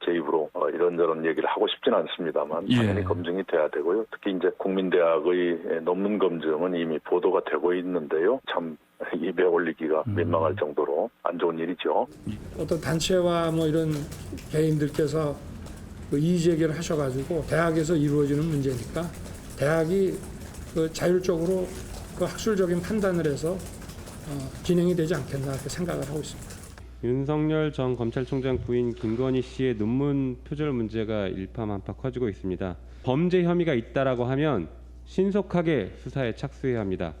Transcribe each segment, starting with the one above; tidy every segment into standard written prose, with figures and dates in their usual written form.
제 입으로 이런저런 얘기를 하고 싶지는 않습니다만 당연히 예. 검증이 돼야 되고요. 특히 이제 국민대학의 논문 검증은 이미 보도가 되고 있는데요. 참 입에 올리기가 민망할 정도로 안 좋은 일이죠. 어떤 단체와 뭐 이런 개인들께서 그 이의 제기를 하셔가지고 대학에서 이루어지는 문제니까 대학이 그 자율적으로 그 학술적인 판단을 해서 진행이 되지 않겠나 이렇게 생각을 하고 있습니다. 윤석열 전 검찰총장 부인 김건희 씨의 논문 표절 문제가 일파만파 커지고 있습니다. 범죄 혐의가 있다라고 하면 신속하게 수사에 착수해야 합니다.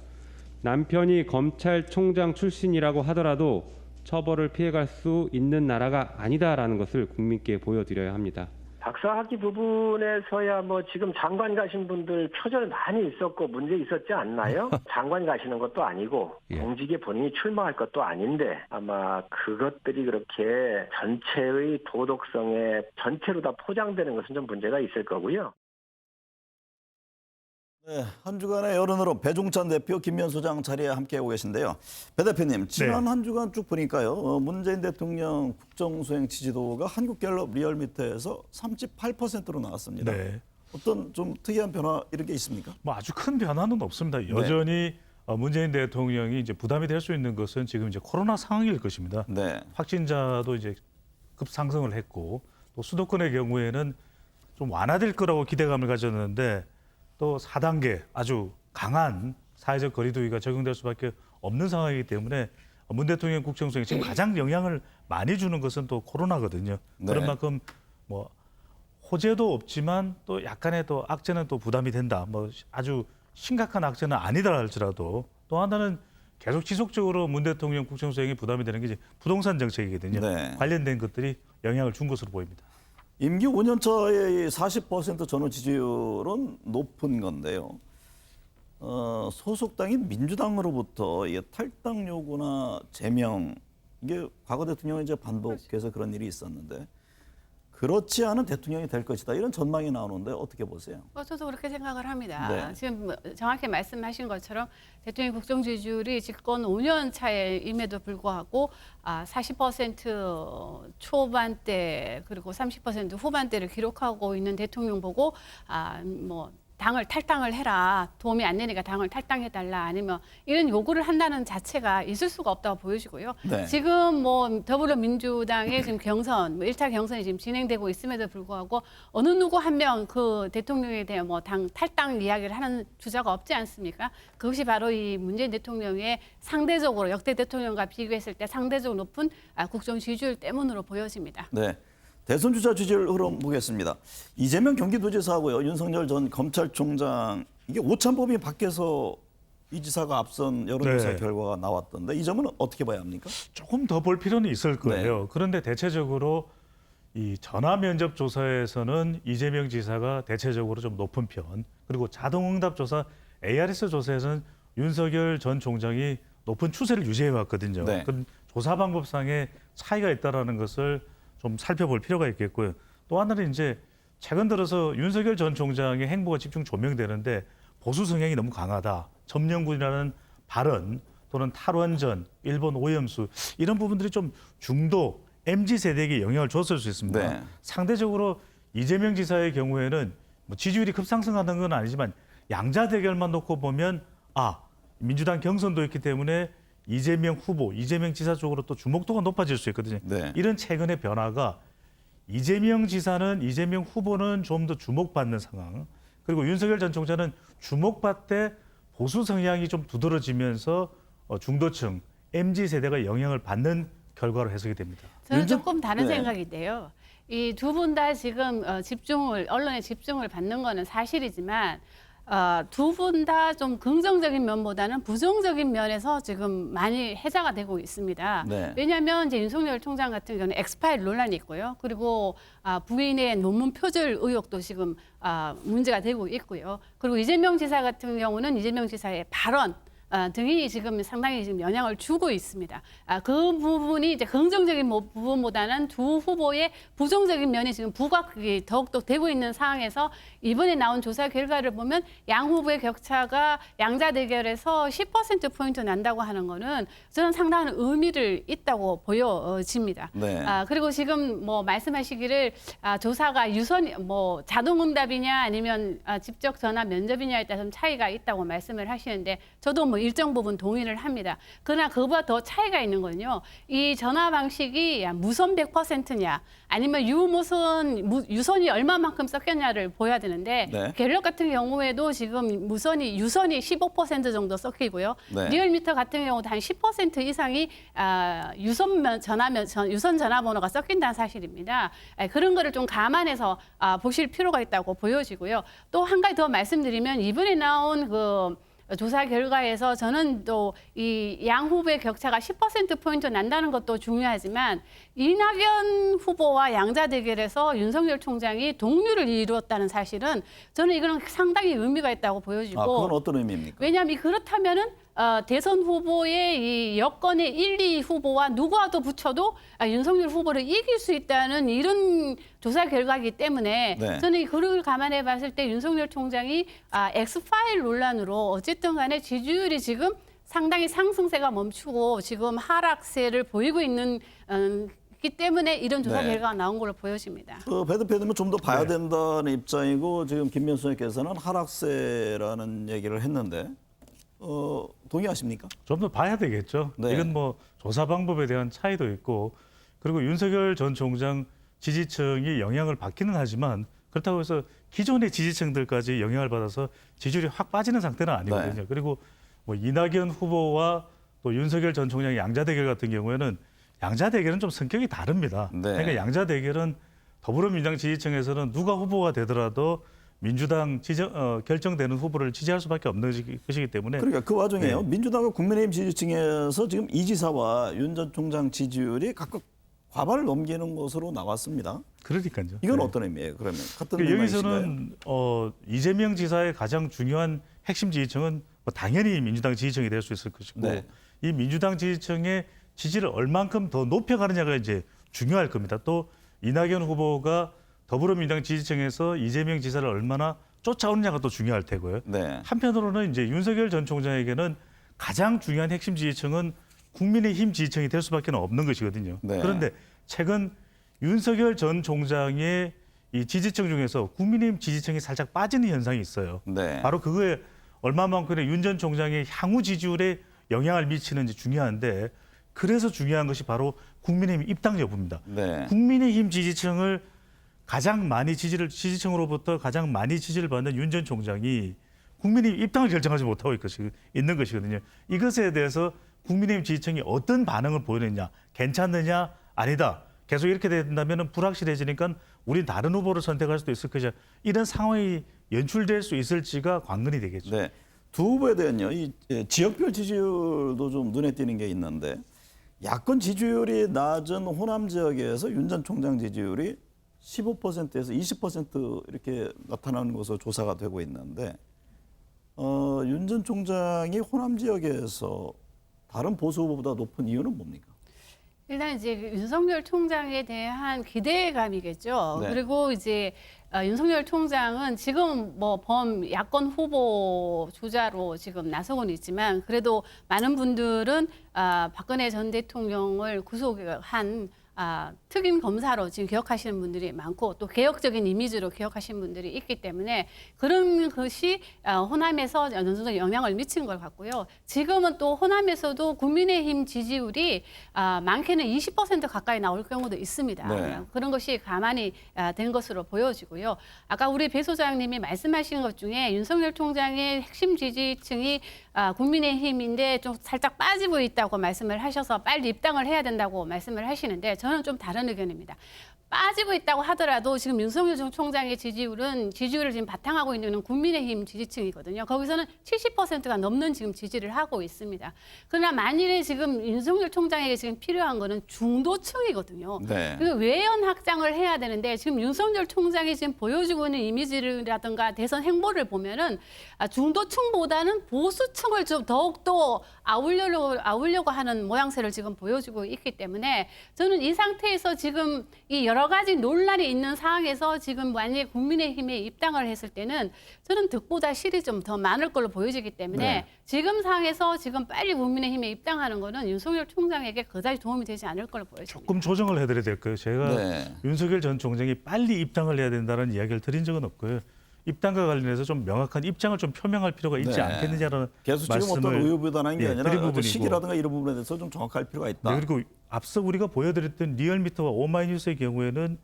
남편이 검찰총장 출신이라고 하더라도 처벌을 피해갈 수 있는 나라가 아니다라는 것을 국민께 보여드려야 합니다. 박사학위 부분에서야 뭐 지금 장관 가신 분들 표절 많이 있었고 문제 있었지 않나요? 장관 가시는 것도 아니고 공직에 본인이 출마할 것도 아닌데 아마 그것들이 그렇게 전체의 도덕성에 전체로 다 포장되는 것은 좀 문제가 있을 거고요. 네, 한 주간의 여론으로 배종찬 대표, 김면 소장 자리에 함께하고 계신데요. 배 대표님, 지난 한 주간 쭉 보니까요. 문재인 대통령 국정수행 지지도가 한국갤럽 리얼미터에서 38%로 나왔습니다. 네. 어떤 좀 특이한 변화 이런 게 있습니까? 뭐 아주 큰 변화는 없습니다. 여전히 문재인 대통령이 이제 부담이 될 수 있는 것은 지금 이제 코로나 상황일 것입니다. 네. 확진자도 이제 급상승을 했고 또 수도권의 경우에는 좀 완화될 거라고 기대감을 가졌는데 또 4단계 아주 강한 사회적 거리두기가 적용될 수밖에 없는 상황이기 때문에 문 대통령 국정수행에 지금 가장 영향을 많이 주는 것은 또 코로나거든요. 네. 그런 만큼 뭐 호재도 없지만 또 약간의 또 악재는 또 부담이 된다. 뭐 아주 심각한 악재는 아니다 할지라도 또 하나는 계속 지속적으로 문 대통령 국정수행이 부담이 되는 게 이제 부동산 정책이거든요. 네. 관련된 것들이 영향을 준 것으로 보입니다. 임기 5년 차의 40% 전후 지지율은 높은 건데요. 소속당인 민주당으로부터 이게 탈당 요구나 제명, 이게 과거 대통령이 이제 반복해서 그런 일이 있었는데 그렇지 않은 대통령이 될 것이다. 이런 전망이 나오는데 어떻게 보세요? 저도 그렇게 생각을 합니다. 네. 지금 정확히 말씀하신 것처럼 대통령 국정 지지율이 집권 5년 차임에도 불구하고 40% 초반대 그리고 30% 후반대를 기록하고 있는 대통령 보고 당을 탈당을 해라. 도움이 안 되니까 당을 탈당해달라. 아니면 이런 요구를 한다는 자체가 있을 수가 없다고 보여지고요. 네. 지금 뭐 더불어민주당의 지금 경선, 1차 경선이 지금 진행되고 있음에도 불구하고 어느 누구 한 명 그 대통령에 대한 뭐 당 탈당 이야기를 하는 주자가 없지 않습니까? 그것이 바로 이 문재인 대통령의 상대적으로 역대 대통령과 비교했을 때 상대적으로 높은 국정 지지율 때문으로 보여집니다. 네. 대선 주자 지지율 흐름 보겠습니다. 이재명 경기도지사하고요, 윤석열 전 검찰총장, 이게 오찬법이 밖에서 이 지사가 앞선 여론조사 네. 결과가 나왔던데 이 점은 어떻게 봐야 합니까? 조금 더 볼 필요는 있을 거예요. 그런데 대체적으로 이 전화 면접 조사에서는 이재명 지사가 대체적으로 좀 높은 편, 그리고 자동응답 조사, ARS 조사에서는 윤석열 전 총장이 높은 추세를 유지해 왔거든요. 네. 그럼 조사 방법상의 차이가 있다라는 것을 좀 살펴볼 필요가 있겠고요. 또 하나는 이제 최근 들어서 윤석열 전 총장의 행보가 집중 조명되는데 보수 성향이 너무 강하다. 점령군이라는 발언 또는 탈원전, 일본 오염수 이런 부분들이 좀 중도 MZ세대에게 영향을 줬을 수 있습니다. 네. 상대적으로 이재명 지사의 경우에는 뭐 지지율이 급상승하는 건 아니지만 양자 대결만 놓고 보면 민주당 경선도 있기 때문에 이재명 후보, 이재명 지사 쪽으로 또 주목도가 높아질 수 있거든요. 네. 이런 최근의 변화가 이재명 지사는 이재명 후보는 좀 더 주목받는 상황, 그리고 윤석열 전 총장은 주목받되 보수 성향이 좀 두드러지면서 중도층, MZ세대가 영향을 받는 결과로 해석이 됩니다. 저는 조금 다른 네. 생각인데요. 이 두 분 다 지금 언론의 집중을 받는 거는 사실이지만 두 분 다 좀 긍정적인 면보다는 부정적인 면에서 지금 많이 해자가 되고 있습니다. 네. 왜냐하면 이제 윤석열 총장 같은 경우는 엑스파일 논란이 있고요. 그리고 부인의 논문 표절 의혹도 지금 문제가 되고 있고요. 그리고 이재명 지사 같은 경우는 이재명 지사의 발언 등이 지금 상당히 지금 영향을 주고 있습니다. 그 부분이 이제 긍정적인 부분보다는 두 후보의 부정적인 면이 지금 부각이 더욱더 되고 있는 상황에서 이번에 나온 조사 결과를 보면 양 후보의 격차가 양자 대결에서 10%포인트 난다고 하는 거는 저는 상당한 의미를 있다고 보여집니다. 네. 그리고 지금 뭐 말씀하시기를 조사가 자동응답이냐 아니면 직접 전화 면접이냐에 따라 좀 차이가 있다고 말씀을 하시는데 저도 뭐 일정 부분 동의를 합니다. 그러나 그보다 더 차이가 있는 건요. 이 전화 방식이 무선 100%냐 아니면 유선이 얼마만큼 섞였냐를 보여야 되는데 네. 갤럽 같은 경우에도 지금 유선이 15% 정도 섞이고요. 네. 리얼미터 같은 경우도 한 10% 이상이 유선 전화번호가 섞인다는 사실입니다. 그런 거를 좀 감안해서 보실 필요가 있다고 보여지고요. 또 한 가지 더 말씀드리면 이번에 나온 그 조사 결과에서 저는 또 이 양 후보의 격차가 10%포인트 난다는 것도 중요하지만 이낙연 후보와 양자 대결에서 윤석열 총장이 동률을 이루었다는 사실은 저는 이거는 상당히 의미가 있다고 보여지고 그건 어떤 의미입니까? 왜냐하면 그렇다면은 대선 후보의 이 여권의 1, 2 후보와 누구와도 붙여도 윤석열 후보를 이길 수 있다는 이런 조사 결과이기 때문에 네. 저는 그걸 감안해 봤을 때 윤석열 총장이 엑스파일 논란으로 어쨌든 간에 지지율이 지금 상당히 상승세가 멈추고 지금 하락세를 보이고 있는 기 때문에 이런 조사 네. 결과가 나온 걸로 보여집니다. 배 대표님은 좀 더 봐야 네. 된다는 입장이고 지금 김면수 의원께서는 하락세라는 얘기를 했는데 동의하십니까? 좀 더 봐야 되겠죠. 네. 이건 뭐 조사 방법에 대한 차이도 있고 그리고 윤석열 전 총장 지지층이 영향을 받기는 하지만 그렇다고 해서 기존의 지지층들까지 영향을 받아서 지지율이 확 빠지는 상태는 아니거든요. 네. 그리고 뭐 이낙연 후보와 또 윤석열 전 총장의 양자 대결 같은 경우에는 양자 대결은 좀 성격이 다릅니다. 네. 그러니까 양자 대결은 더불어민주당 지지층에서는 누가 후보가 되더라도 민주당 결정되는 후보를 지지할 수밖에 없는 것이기 때문에 그러니까 그 와중에요. 네. 민주당과 국민의힘 지지층에서 지금 이 지사와 윤 전 총장 지지율이 각각 과반을 넘기는 것으로 나왔습니다. 그러니까요. 이건 네. 어떤 의미예요? 그러면 같은 그러니까 의미이신가요? 여기서는 이재명 지사의 가장 중요한 핵심 지지층은 뭐 당연히 민주당 지지층이 될 수 있을 것이고 네. 이 민주당 지지층의 지지를 얼만큼 더 높여가느냐가 이제 중요할 겁니다. 또 이낙연 후보가 더불어민주당 지지층에서 이재명 지사를 얼마나 쫓아오느냐가 또 중요할 테고요. 네. 한편으로는 이제 윤석열 전 총장에게는 가장 중요한 핵심 지지층은 국민의힘 지지층이 될 수밖에 없는 것이거든요. 네. 그런데 최근 윤석열 전 총장의 이 지지층 중에서 국민의힘 지지층이 살짝 빠지는 현상이 있어요. 네. 바로 그거에 얼마만큼의 윤 전 총장의 향후 지지율에 영향을 미치는지 중요한데 그래서 중요한 것이 바로 국민의힘 입당 여부입니다. 네. 국민의힘 지지층을 지지층으로부터 가장 많이 지지를 받는 윤 전 총장이 국민의힘 입당을 결정하지 못하고 있는 것이거든요. 이것에 대해서 국민의힘 지지층이 어떤 반응을 보이느냐, 괜찮느냐, 아니다. 계속 이렇게 된다면 불확실해지니까 우린 다른 후보를 선택할 수도 있을 것이야. 이런 상황이 연출될 수 있을지가 관건이 되겠죠. 네. 두 후보에 대한요. 이 지역별 지지율도 좀 눈에 띄는 게 있는데 야권 지지율이 낮은 호남 지역에서 윤 전 총장 지지율이 15%에서 20% 이렇게 나타나는 것으로 조사가 되고 있는데 윤 전 총장이 호남 지역에서 다른 보수 후보보다 높은 이유는 뭡니까? 일단 이제 윤석열 총장에 대한 기대감이겠죠. 네. 그리고 이제 윤석열 총장은 지금 뭐 야권 후보 주자로 지금 나서고는 있지만 그래도 많은 분들은 박근혜 전 대통령을 구속한 특임 검사로 지금 기억하시는 분들이 많고 또 개혁적인 이미지로 기억하시는 분들이 있기 때문에 그런 것이 호남에서 어느 정도 영향을 미친 것 같고요. 지금은 또 호남에서도 국민의힘 지지율이 많게는 20% 가까이 나올 경우도 있습니다. 네. 그런 것이 가만히 된 것으로 보여지고요. 아까 우리 배 소장님이 말씀하신 것 중에 윤석열 총장의 핵심 지지층이 국민의힘인데 좀 살짝 빠지고 있다고 말씀을 하셔서 빨리 입당을 해야 된다고 말씀을 하시는데 저는 좀 다른 의견입니다. 빠지고 있다고 하더라도 지금 윤석열 전 총장의 지지율을 지금 바탕하고 있는 국민의힘 지지층이거든요. 거기서는 70%가 넘는 지금 지지를 하고 있습니다. 그러나 만일에 지금 윤석열 총장에게 지금 필요한 거는 중도층이거든요. 네. 그 외연 확장을 해야 되는데 지금 윤석열 총장이 지금 보여주고 있는 이미지라든가 대선 행보를 보면은 중도층보다는 보수층을 좀 더욱더 아우려고 하는 모양새를 지금 보여주고 있기 때문에 저는 이 상태에서 지금 이 여러 가지 논란이 있는 상황에서 지금 만약에 국민의힘에 입당을 했을 때는 저는 득보다 실이 좀 더 많을 걸로 보여지기 때문에 네. 지금 상황에서 지금 빨리 국민의힘에 입당하는 거는 윤석열 총장에게 그다지 도움이 되지 않을 걸로 보여집니다. 조금 조정을 해드려야 될 거예요. 제가 네. 윤석열 전 총장이 빨리 입당을 해야 된다는 이야기를 드린 적은 없고요. 입당과 관련해서 좀 명확한 입장을 좀 표명할 필요가 있지 네. 않겠느냐는 계속 지금 말씀을 어떤 의혹부단한 게 드린 아니라 부분이고. 시기라든가 이런 부분에 대해서 좀 정확할 필요가 있다. 네, 그리고 앞서 우리가 보여드렸던 리얼미터와 오마이뉴스의 경우에는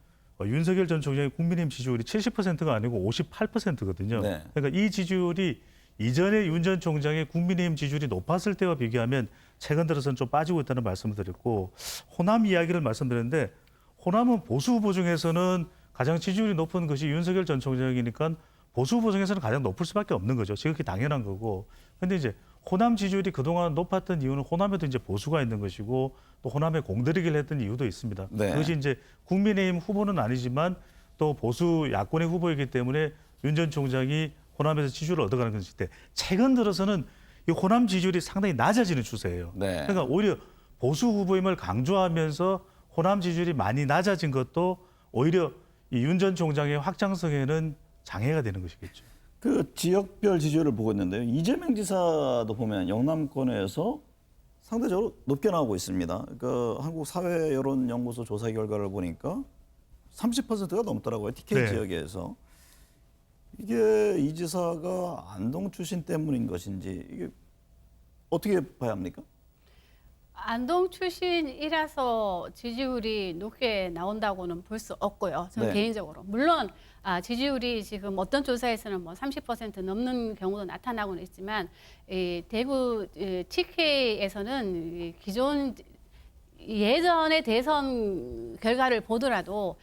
윤석열 전 총장의 국민의힘 지지율이 70%가 아니고 58%거든요. 네. 그러니까 이 지지율이 이전에 윤 전 총장의 국민의힘 지지율이 높았을 때와 비교하면 최근 들어서는 좀 빠지고 있다는 말씀을 드렸고, 호남 이야기를 말씀드렸는데 호남은 보수 후보 중에서는 가장 지지율이 높은 것이 윤석열 전 총장이니까 보수 후보 중에서는 가장 높을 수밖에 없는 거죠. 지극히 당연한 거고. 근데 이제 호남 지지율이 그동안 높았던 이유는 호남에도 이제 보수가 있는 것이고 또 호남에 공들이기를 했던 이유도 있습니다. 네. 그것이 이제 국민의힘 후보는 아니지만 또 보수 야권의 후보이기 때문에 윤 전 총장이 호남에서 지지율을 얻어가는 것인데, 최근 들어서는 이 호남 지지율이 상당히 낮아지는 추세예요. 네. 그러니까 오히려 보수 후보임을 강조하면서 호남 지지율이 많이 낮아진 것도 오히려 이 윤 전 총장의 확장성에는 장애가 되는 것이겠죠. 그 지역별 지지율을 보고 있는데요. 이재명 지사도 보면 영남권에서 상대적으로 높게 나오고 있습니다. 그 한국 사회 여론 연구소 조사 결과를 보니까 30%가 넘더라고요. TK 네. 지역에서. 이게 이 지사가 안동 출신 때문인 것인지 이게 어떻게 봐야 합니까? 안동 출신이라서 지지율이 높게 나온다고는 볼 수 없고요. 저는 네. 개인적으로. 물론 지지율이 지금 어떤 조사에서는 뭐 30% 넘는 경우도 나타나고는 있지만 이 대구 TK에서는 기존 예전의 대선 결과를 보더라도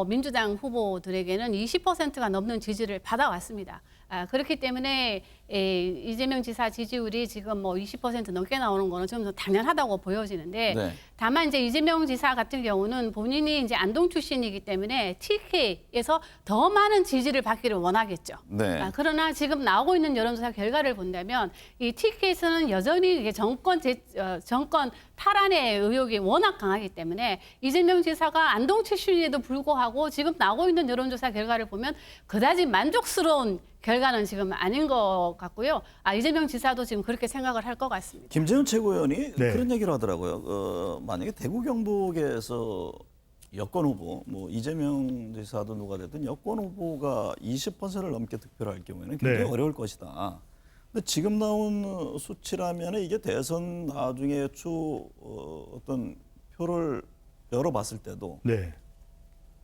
민주당 후보들에게는 20%가 넘는 지지를 받아왔습니다. 그렇기 때문에 이재명 지사 지지율이 지금 20% 넘게 나오는 거는 좀 당연하다고 보여지는데, 네. 다만 이제 이재명 지사 같은 경우는 본인이 이제 안동 출신이기 때문에 TK에서 더 많은 지지를 받기를 원하겠죠. 네. 그러나 지금 나오고 있는 여론조사 결과를 본다면 이 TK에서는 여전히 이게 정권 탈환의 의혹이 워낙 강하기 때문에 이재명 지사가 안동 출신에도 불구하고 지금 나오고 있는 여론조사 결과를 보면 그다지 만족스러운 결과는 지금 아닌 것 같고요. 이재명 지사도 지금 그렇게 생각을 할 것 같습니다. 김재현 최고위원이 네. 그런 얘기를 하더라고요. 만약에 대구 경북에서 여권 후보, 이재명 지사도 누가 됐든 여권 후보가 20%를 넘게 득표를 할 경우에는 굉장히 네. 어려울 것이다. 근데 지금 나온 수치라면 이게 대선 나중에 어떤 표를 열어봤을 때도 네.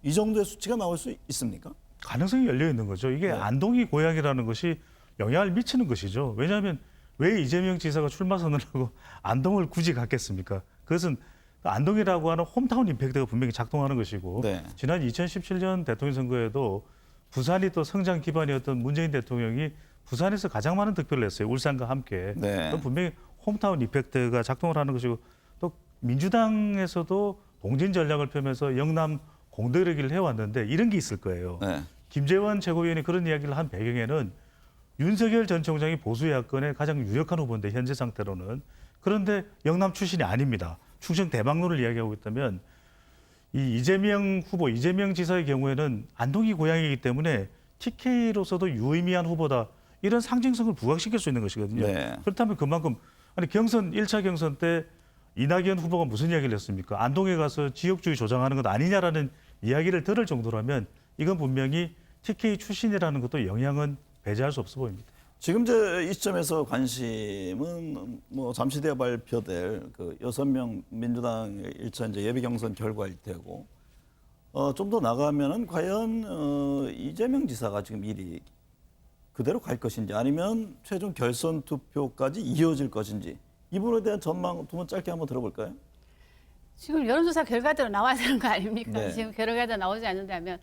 이 정도의 수치가 나올 수 있습니까? 가능성이 열려 있는 거죠. 이게 안동이 고향이라는 것이 영향을 미치는 것이죠. 왜냐하면 왜 이재명 지사가 출마 선언을 하고 안동을 굳이 갔겠습니까? 그것은 안동이라고 하는 홈타운 임팩트가 분명히 작동하는 것이고, 네. 지난 2017년 대통령 선거에도 부산이 또 성장 기반이었던 문재인 대통령이 부산에서 가장 많은 득표를 냈어요. 울산과 함께. 네. 그건 분명히 홈타운 임팩트가 작동을 하는 것이고, 또 민주당에서도 동진 전략을 펴면서 영남 공들이기를 해왔는데 이런 게 있을 거예요. 네. 김재원 최고위원이 그런 이야기를 한 배경에는 윤석열 전 총장이 보수 야권의 가장 유력한 후보인데 현재 상태로는, 그런데 영남 출신이 아닙니다. 충청 대망론을 이야기하고 있다면 이 이재명 후보, 이재명 지사의 경우에는 안동이 고향이기 때문에 TK로서도 유의미한 후보다, 이런 상징성을 부각시킬 수 있는 것이거든요. 네. 그렇다면 그만큼 1차 경선 때 이낙연 후보가 무슨 이야기를 했습니까? 안동에 가서 지역주의 조장하는 것 아니냐라는 이야기를 들을 정도라면 이건 분명히 TK 출신이라는 것도 영향은 배제할 수 없어 보입니다. 지금 이 시점에서 관심은 잠시 뒤에 발표될 그 6명 민주당 1차 이제 예비 경선 결과일 테고, 좀 더 나가면은 과연 이재명 지사가 지금 1위 그대로 갈 것인지 아니면 최종 결선 투표까지 이어질 것인지, 이 부분에 대한 전망 두 분 짧게 한번 들어볼까요? 지금 여론조사 결과대로 나와야 되는 거 아닙니까? 네. 지금 결과대로 나오지 않는다면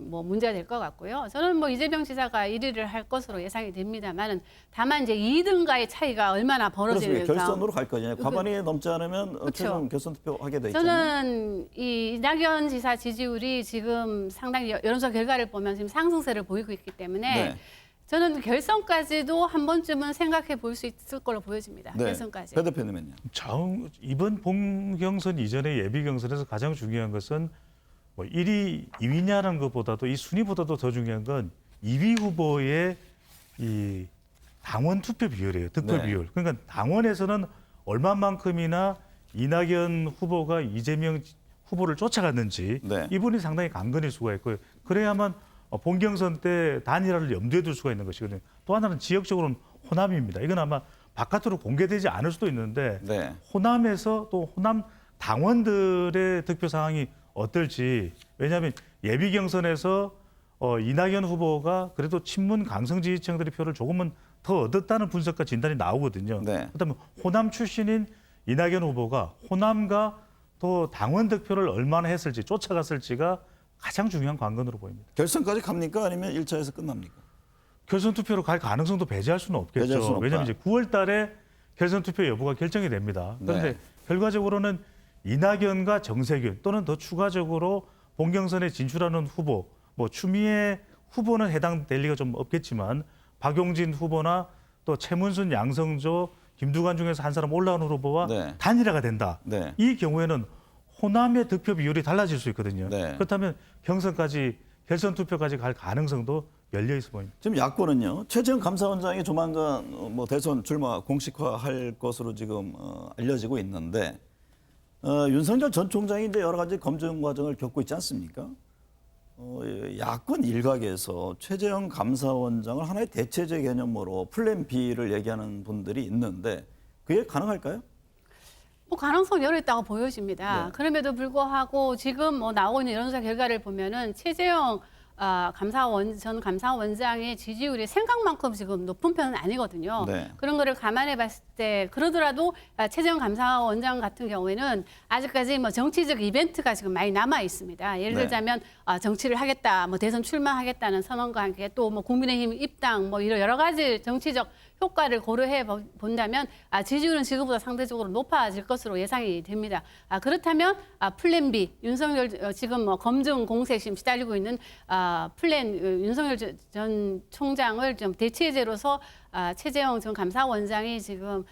뭐 문제가 될 것 같고요. 저는 뭐 이재명 지사가 1위를 할 것으로 예상이 됩니다만은 다만 이제 2등과의 차이가 얼마나 벌어질까. 그렇습니다. 결선으로 갈 거냐. 과반이 넘지 않으면 그렇죠. 최종 결선 투표하게 돼 있잖아요. 저는 이 이낙연 지사 지지율이 지금 상당히 여론조사 결과를 보면 지금 상승세를 보이고 있기 때문에 네. 저는 결선까지도 한 번쯤은 생각해 볼 수 있을 걸로 보여집니다. 네. 결선까지. 배 대표님은요? 이번 본경선 이전의 예비 경선에서 가장 중요한 것은 뭐 1위, 2위냐는 것보다도 이 순위보다도 더 중요한 건 2위 후보의 이 당원 투표 비율이에요. 득표 네. 비율. 그러니까 당원에서는 얼마만큼이나 이낙연 후보가 이재명 후보를 쫓아갔는지 네. 이분이 상당히 강건일 수가 있고요. 그래야만 본경선 때 단일화를 염두에 둘 수가 있는 것이거든요. 또 하나는 지역적으로는 호남입니다. 이건 아마 바깥으로 공개되지 않을 수도 있는데 네. 호남에서 또 호남 당원들의 득표 상황이 어떨지. 왜냐하면 예비 경선에서 이낙연 후보가 그래도 친문 강성 지지층들의 표를 조금은 더 얻었다는 분석과 진단이 나오거든요. 네. 그렇다면 호남 출신인 이낙연 후보가 호남과 또 당원 득표를 얼마나 했을지 쫓아갔을지가 가장 중요한 관건으로 보입니다. 결선까지 갑니까? 아니면 1차에서 끝납니까? 결선 투표로 갈 가능성도 배제할 수는 없겠죠. 배제할 수는 없다. 왜냐하면 이제 9월 달에 결선 투표 여부가 결정이 됩니다. 그런데 네. 결과적으로는 이낙연과 정세균 또는 더 추가적으로 본경선에 진출하는 후보, 뭐 추미애 후보는 해당될 리가 좀 없겠지만 박용진 후보나 또 최문순, 양성조, 김두관 중에서 한 사람 올라오는 후보와 네. 단일화가 된다. 네. 이 경우에는 호남의 득표 비율이 달라질 수 있거든요. 네. 그렇다면 경선까지 결선 투표까지 갈 가능성도 열려 있어 보입니다. 지금 야권은요. 최재형 감사원장이 조만간 뭐 대선 출마 공식화할 것으로 지금 알려지고 있는데 윤석열 전 총장이 이제 여러 가지 검증 과정을 겪고 있지 않습니까? 야권 일각에서 최재형 감사원장을 하나의 대체제 개념으로 플랜 B를 얘기하는 분들이 있는데 그게 가능할까요? 뭐 가능성 열어 있다고 보여집니다. 네. 그럼에도 불구하고 지금 뭐 나오고 있는 여론조사 결과를 보면은 최재형 전 감사원장의 지지율이 생각만큼 지금 높은 편은 아니거든요. 네. 그런 거를 감안해 봤을 때 그러더라도 최재형 감사원장 같은 경우에는 아직까지 뭐 정치적 이벤트가 지금 많이 남아 있습니다. 예를 네. 들자면 정치를 하겠다, 뭐 대선 출마하겠다는 선언과 함께 또 뭐 국민의힘 입당, 뭐 이런 여러 가지 정치적 효과를 고려해 본다면 지지율은 지금보다 상대적으로 높아질 것으로 예상이 됩니다. 그렇다면 플랜 B, 윤석열 지금 뭐 검증 공세에 지금 시달리고 있는 윤석열 전 총장을 좀 대체제로서 최재형 전 감사원장이 지금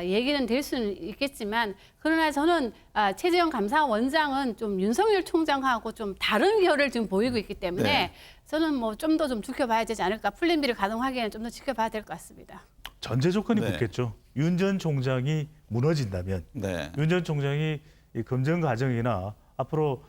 얘기는 될 수는 있겠지만 그러나 저는 최재형 감사원장은 좀 윤석열 총장하고 좀 다른 결을 지금 보이고 있기 때문에 네. 저는 뭐 좀 더 좀 지켜봐야 되지 않을까. 플랜 B를 가동하기에는 좀 더 지켜봐야 될 것 같습니다. 전제 조건이 네. 붙겠죠. 윤 전 총장이 무너진다면 네. 윤 전 총장이 이 검증 과정이나 앞으로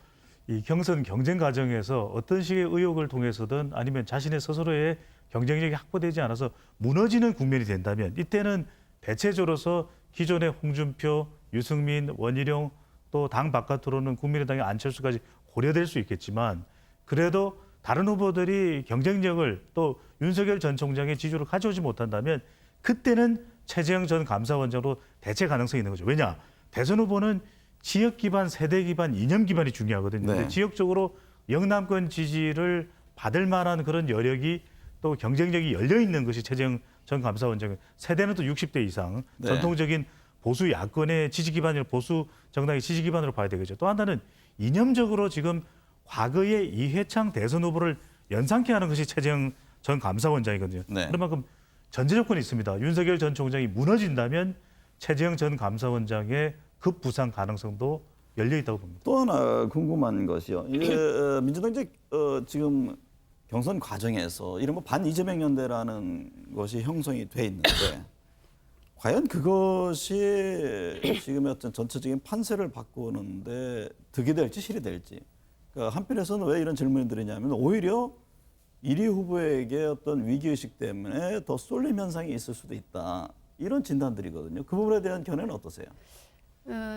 이 경선 경쟁 과정에서 어떤 식의 의혹을 통해서든 아니면 자신의 스스로의 경쟁력이 확보되지 않아서 무너지는 국면이 된다면 이때는 대체적으로서 기존의 홍준표, 유승민, 원희룡 또 당 바깥으로는 국민의당의 안철수까지 고려될 수 있겠지만 그래도 다른 후보들이 경쟁력을 또 윤석열 전 총장의 지지를 가져오지 못한다면 그때는 최재형 전 감사원장으로 대체 가능성이 있는 거죠. 왜냐? 대선 후보는 지역 기반, 세대 기반, 이념 기반이 중요하거든요. 네. 지역적으로 영남권 지지를 받을 만한 그런 여력이 또 경쟁력이 열려 있는 것이 최재형 전 감사원장. 세대는 또 60대 이상 네. 전통적인 보수 야권의 지지 기반을 보수 정당의 지지 기반으로 봐야 되겠죠. 또 하나는 이념적으로 지금 과거의 이회창 대선 후보를 연상케 하는 것이 최재형 전 감사원장이거든요. 네. 그런 만큼 전제 조건이 있습니다. 윤석열 전 총장이 무너진다면 최재형 전 감사원장의 급부상 가능성도 열려 있다고 봅니다. 또 하나 궁금한 것이요. 민주당 이제 지금 경선 과정에서 이른바 반 이재명 연대라는 것이 형성이 돼 있는데 과연 그것이 지금의 어떤 전체적인 판세를 바꾸는데 득이 될지 실이 될지. 그러니까 한편에서는 왜 이런 질문을 드리냐면 오히려 1위 후보에게 어떤 위기의식 때문에 더 쏠림 현상이 있을 수도 있다. 이런 진단들이거든요. 그 부분에 대한 견해는 어떠세요?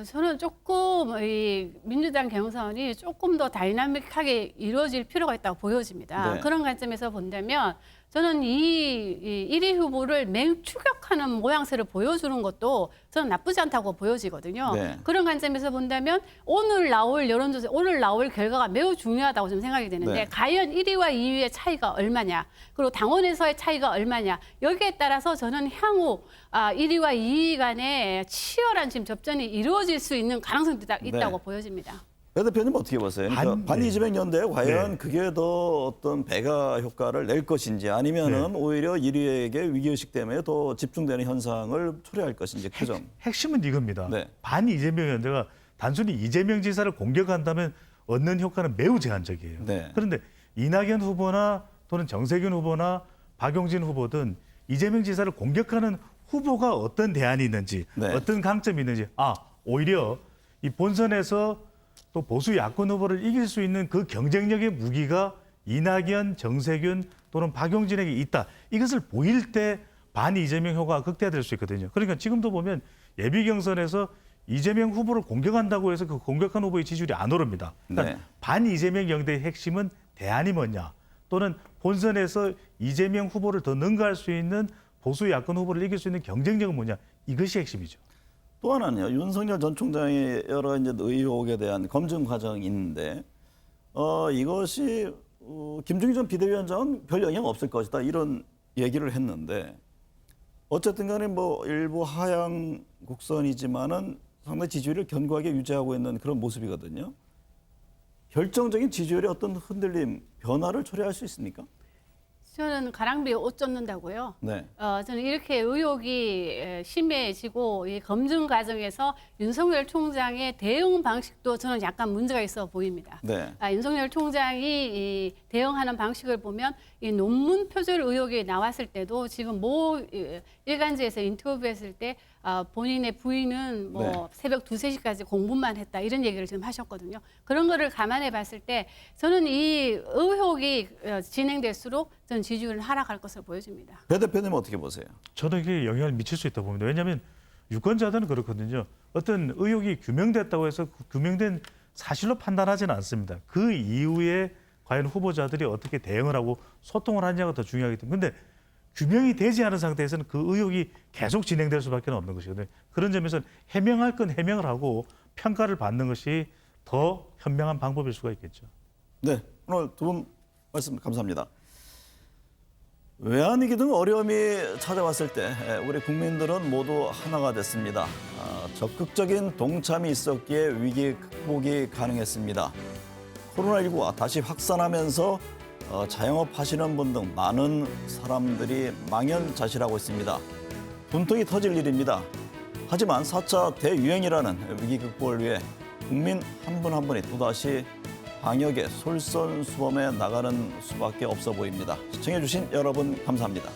저는 조금 이 민주당 경선이 조금 더 다이나믹하게 이루어질 필요가 있다고 보여집니다. 네. 그런 관점에서 본다면 저는 이 1위 후보를 맹추격하는 모양새를 보여주는 것도 저는 나쁘지 않다고 보여지거든요. 네. 그런 관점에서 본다면 오늘 나올 여론조사, 오늘 나올 결과가 매우 중요하다고 좀 생각이 되는데 네. 과연 1위와 2위의 차이가 얼마냐, 그리고 당원에서의 차이가 얼마냐, 여기에 따라서 저는 향후 1위와 2위 간에 치열한 지금 접전이 이루어질 수 있는 가능성이 있다고 보여집니다. 배 대표님 어떻게 보세요? 그러니까 반이재명 연대에 과연 네. 그게 더 어떤 배가 효과를 낼 것인지 아니면은 오히려 1위에게 위기의식 때문에 더 집중되는 현상을 초래할 것인지 그 점. 핵심은 이겁니다. 네. 반 이재명 연대가 단순히 이재명 지사를 공격한다면 얻는 효과는 매우 제한적이에요. 네. 그런데 이낙연 후보나 또는 정세균 후보나 박용진 후보든 이재명 지사를 공격하는 후보가 어떤 대안이 있는지, 네. 어떤 강점이 있는지, 오히려 이 본선에서 또 보수 야권 후보를 이길 수 있는 그 경쟁력의 무기가 이낙연, 정세균 또는 박용진에게 있다. 이것을 보일 때 반 이재명 효과가 극대화될 수 있거든요. 그러니까 지금도 보면 예비 경선에서 이재명 후보를 공격한다고 해서 그 공격한 후보의 지지율이 안 오릅니다. 그러니까 네. 반 이재명 연대의 핵심은 대안이 뭐냐, 또는 본선에서 이재명 후보를 더 능가할 수 있는 보수 야권 후보를 이길 수 있는 경쟁력은 뭐냐, 이것이 핵심이죠. 또 하나는요. 윤석열 전 총장의 여러 이제 의혹에 대한 검증 과정이 있는데 이것이 김종인 전 비대위원장은 별 영향 없을 것이다 이런 얘기를 했는데 어쨌든 간에 뭐 일부 하향 곡선이지만은 상당히 지지율을 견고하게 유지하고 있는 그런 모습이거든요. 결정적인 지지율의 어떤 흔들림, 변화를 초래할 수 있습니까? 저는 가랑비에 옷 젖는다고요. 네. 저는 이렇게 의혹이 심해지고 이 검증 과정에서 윤석열 총장의 대응 방식도 저는 약간 문제가 있어 보입니다. 네. 윤석열 총장이 이 대응하는 방식을 보면 이 논문 표절 의혹이 나왔을 때도 지금 모 일간지에서 인터뷰했을 때 본인의 부인은 뭐 네. 새벽 2, 3시까지 공부만 했다 이런 얘기를 지금 하셨거든요. 그런 거를 감안해 봤을 때 저는 이 의혹이 진행될수록 저는 지지율은 하락할 것으로 보여집니다. 배 대표님 어떻게 보세요? 저도 이게 영향을 미칠 수 있다고 봅니다. 왜냐하면 유권자들은 그렇거든요. 어떤 의혹이 규명됐다고 해서 그 규명된 사실로 판단하지는 않습니다. 그 이후에 과연 후보자들이 어떻게 대응을 하고 소통을 하느냐가 더 중요하기 때문에. 근데 규명이 되지 않은 상태에서는 그 의혹이 계속 진행될 수밖에 없는 것이거든요. 그런 점에서는 해명할 건 해명을 하고 평가를 받는 것이 더 현명한 방법일 수가 있겠죠. 네, 오늘 두 분 말씀 감사합니다. 외환위기 등 어려움이 찾아왔을 때 우리 국민들은 모두 하나가 됐습니다. 적극적인 동참이 있었기에 위기 극복이 가능했습니다. 코로나19가 다시 확산하면서 자영업 하시는 분 등 많은 사람들이 망연자실하고 있습니다. 분통이 터질 일입니다. 하지만 4차 대유행이라는 위기 극복을 위해 국민 한 분 한 분이 또다시 방역에 솔선수범해 나가는 수밖에 없어 보입니다. 시청해주신 여러분 감사합니다.